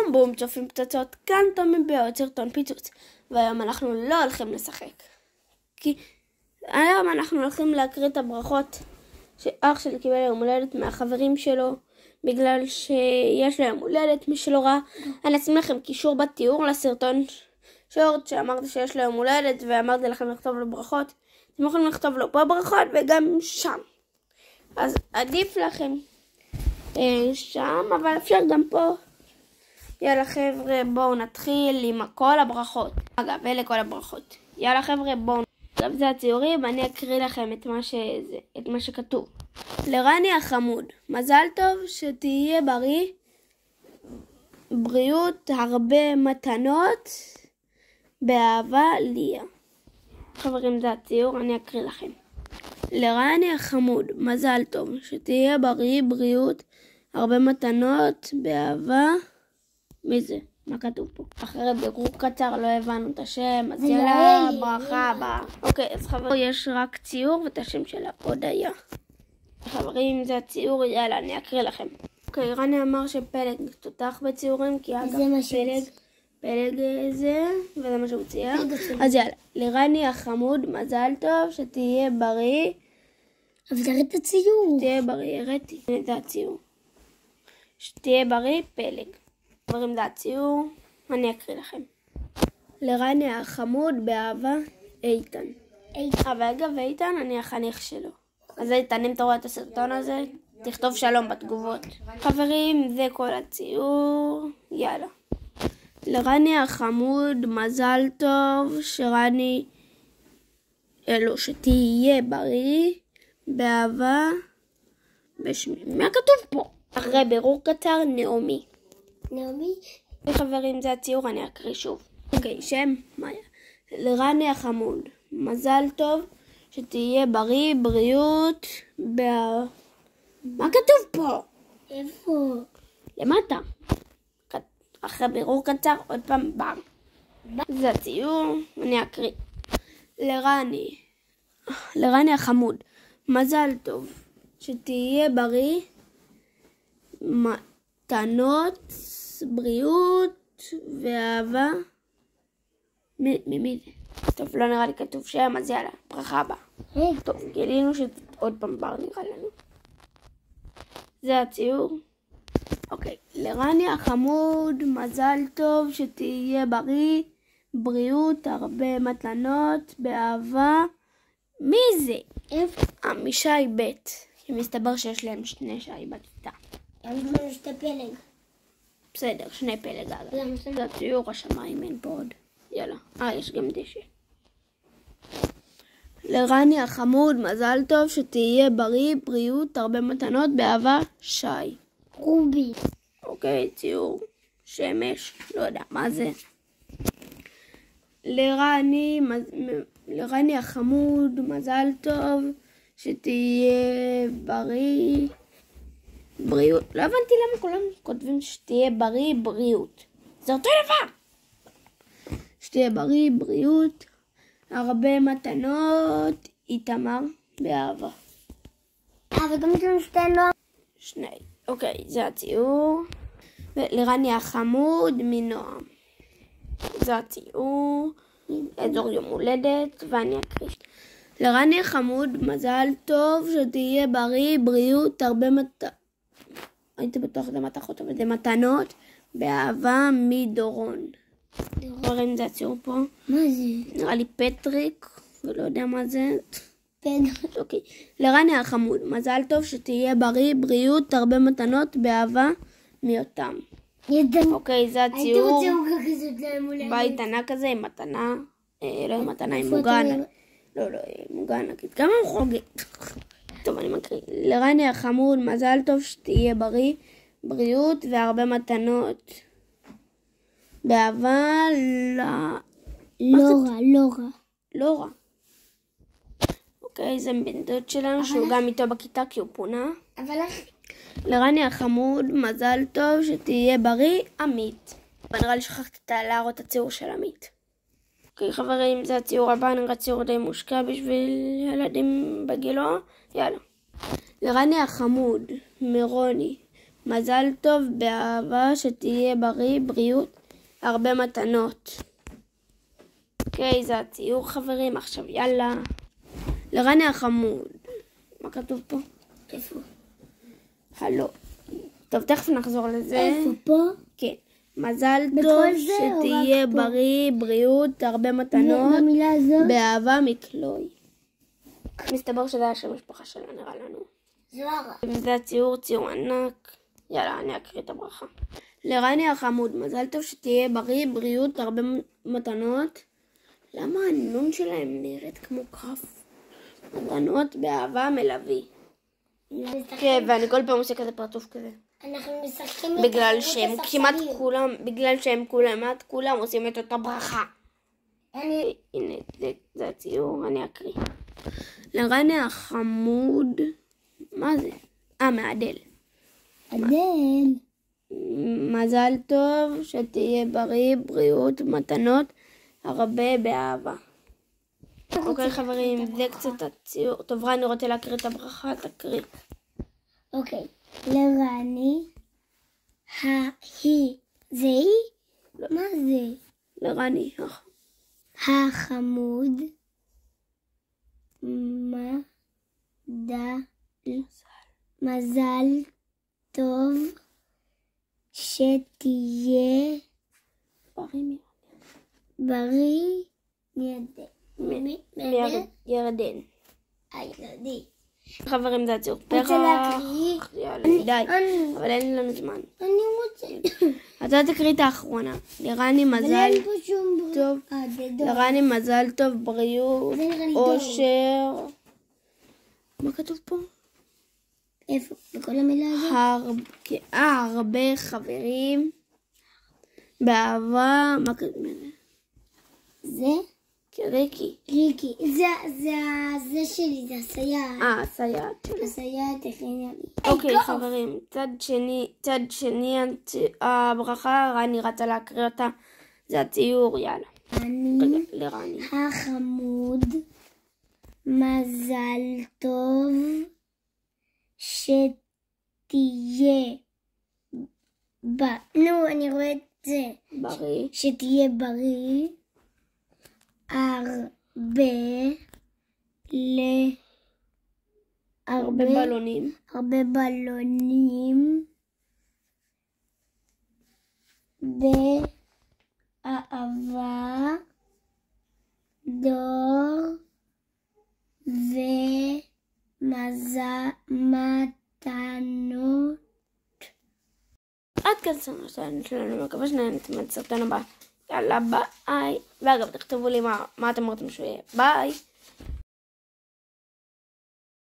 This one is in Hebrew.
בום בום צופים פצצות, כאן תומי בעוד סרטון פיצוץ. והיום אנחנו לא הולכים לשחק, כי היום אנחנו הולכים להקריא את הברכות שאח שלי קיבל יום הולדת מהחברים שלו, בגלל שיש לו יום הולדת. מי שלא ראה, אני אשים לכם קישור בתיאור לסרטון שורט שאמרתי שיש לו יום הולדת ואמרתי לכם לכתוב לו ברכות. אתם יכולים לכתוב לו פה ברכות וגם שם, אז עדיף לכם שם, אבל אפשר גם פה. יאללה חבר'ה, בואו נתחיל עם כל הברכות. אגב, אלה כל הברכות. יאללה חבר'ה, בואו. עכשיו זה הציורים, אני אקריא לכם את מה שכתוב. לרני החמוד, מזל טוב, שתהיה בריא, בריאות, הרבה מתנות, באהבה, ליה. חברים, זה הציור, אני אקריא לכם. לרני החמוד, מזל טוב, שתהיה בריא, בריאות, הרבה מתנות, באהבה. מי זה? מה כתוב פה? אחרי בירור קצר לא הבנו את השם, אז יאללה, ברכה הבאה. אוקיי, אז חברים, יש רק ציור ואת השם שלה, הודיה. חברים, זה הציור, יאללה, אני אקריא לכם. אוקיי, רני אמר שפלג תותח בציורים, כי אגב, פלג זה, וזה מה שהוא צייר. אז יאללה, לרני החמוד, מזל טוב, שתהיה בריא. אבל תראה את הציור. שתהיה בריא, הראיתי, זה הציור. שתהיה בריא, פלג. חברים, זה הציור, אני אקריא לכם. לרני החמוד, באהבה, איתן. אבל אגב, איתן, אני החניך שלו. אז איתן, אם אתה רואה את הסרטון הזה, תכתוב שלום בתגובות. חברים, זה כל הציור, יאללה. לרני החמוד, מזל טוב, שרני, שתהיה בריא, באהבה, בשמי. מה כתוב פה? אחרי בירור קצר, נעמי. נעמי? חברים, זה הציור, אני אקריא שוב. אוקיי, שם, מאיה. לרני החמוד, מזל טוב, שתהיה בריא, בריאות, מה כתוב פה? איפה? למטה. אחרי בירור קצר, עוד פעם בר. זה הציור, אני אקריא. לרני החמוד, מזל טוב, שתהיה בריא, מתנות, בריאות ואהבה. מי זה? טוב, לא נראה לי כתוב שם, אז יאללה, ברכה הבאה. טוב, גילינו שעוד פעם בר נראה לנו. זה הציור. אוקיי, לרני החמוד, מזל טוב, שתהיה בריא, בריאות, הרבה מתנות, באהבה. מי זה? משי בית. מסתבר שיש להם שני שי בכיתה. יש את הפלג. בסדר, שני פלג אגב. זה הציור, השמיים, אין פה עוד. יאללה, יש גם דשא. לרני החמוד, מזל טוב, שתהיה בריא, בריאות, הרבה מתנות, באהבה, שי. רובי. אוקיי, ציור שמש, לא יודע מה זה. לרני החמוד, מזל טוב, שתהיה בריא, בריאות. לא הבנתי למה כולם כותבים שתהיה בריא, בריאות. זה אותו דבר. שתהיה בריא, בריאות, הרבה מתנות, איתמר, באהבה. וגם יש לנו שני. אוקיי, זה הציור. לרני החמוד, מנועם. זה הציור. אזור יום הולדת, ואני אקריא. לרני החמוד, מזל טוב, שתהיה בריא, בריאות, הרבה הייתי בטוח זה מתחות, אבל זה מתנות, באהבה, מדורון. דורון זה הציור פה. מה זה? נראה לי פטריק, ולא יודע מה זה. פטריק. אוקיי. לרני החמוד, מזל טוב, שתהיה בריא, בריאות, הרבה מתנות, באהבה, מיותם. אוקיי, זה הציור. בית ענק כזה עם מתנה, לא עם מתנה, עם מוגן. לא, עם מוגן, נגיד. כמה הוא חוגג? טוב, אני מקריא. לרני החמוד, מזל טוב, שתהיה בריא, בריאות והרבה מתנות. באהבה, לא רע. אוקיי, זה בן דוד שלנו, שהוא גם איתו בכיתה כי הוא פונה. לרני החמוד, מזל טוב, שתהיה בריא, עמית. ונראה לי שכחתי להראות את הציור של עמית. אוקיי חברים, זה הציור הבא, נראה ציור די מושקע בשביל ילדים בגילו. יאללה. לרני החמוד, מרוני, מזל טוב, באהבה, שתהיה בריא, בריאות, הרבה מתנות. אוקיי, זה הציור חברים, עכשיו יאללה. לרני החמוד. מה כתוב פה? איפה? הלו. טוב, תכף נחזור לזה. איפה פה? כן. מזל טוב, בכל זה או שתהיה רק פה? בריא, בריאות, הרבה מתנות, במילה הזאת? באהבה מקלוי. מסתבר שזה השם המשפחה שלה, נראה לנו. זוהרה. וזה הציור, ציור ענק. יאללה, אני אקריא את הברכה. לרני החמוד, מזל טוב, שתהיה בריא, בריאות, הרבה מתנות. למה הנון שלהם נראית כמו כף? מתנות, באהבה, מלווי. כן, ואני כל פעם עושה כזה פרצוף כזה. אנחנו משחקים בגלל שהם כולם עושים את אותה ברכה. הנה, זה הציור, אני אקריא. לרני החמוד, מה זה? מעדל. אדל. מזל טוב, שתהיה בריא, בריאות, מתנות, הרבה באהבה. אוקיי חברים, זה קצת הציור. טוב, רני רוצה להקריא את הברכה, תקריא. אוקיי. לרני, זה היא? מה זה? לרני, החמוד, מזל טוב, שתהיה בריא, מירדן. הילדי. חברים, זה הציור. רוצה להקריא? יאללה, די. אבל אין לנו זמן. אני רוצה. אתה תקריא את האחרונה. לרני מזל אין פה שום טוב. זה דור. לרני מזל טוב, בריאות, זה נראה לי דור. אושר. מה כתוב פה? איפה? בכל המילה הזאת? הרבה חברים. באהבה. מה כתוב? זה? ריקי. ריקי. זה שלי, זה הסייעת. הסייעת. הסייעת הכינה לי. אוקיי חברים, צד שני הברכה, רני רצה להקריא אותה, זה הציור, יאללה. אני לרני. החמוד, מזל טוב, שתהיה אני רואה את זה. בריא. שתהיה בריא, הרבה בלונים. הרבה בלונים, באהבה, דור ומתנות. עד כאן סרטון שלנו, מקווה שנהנתם את הסרטון הבא. יאללה ביי. ואגב, תכתבו לי מה אתם רוצים שהוא יהיה. ביי.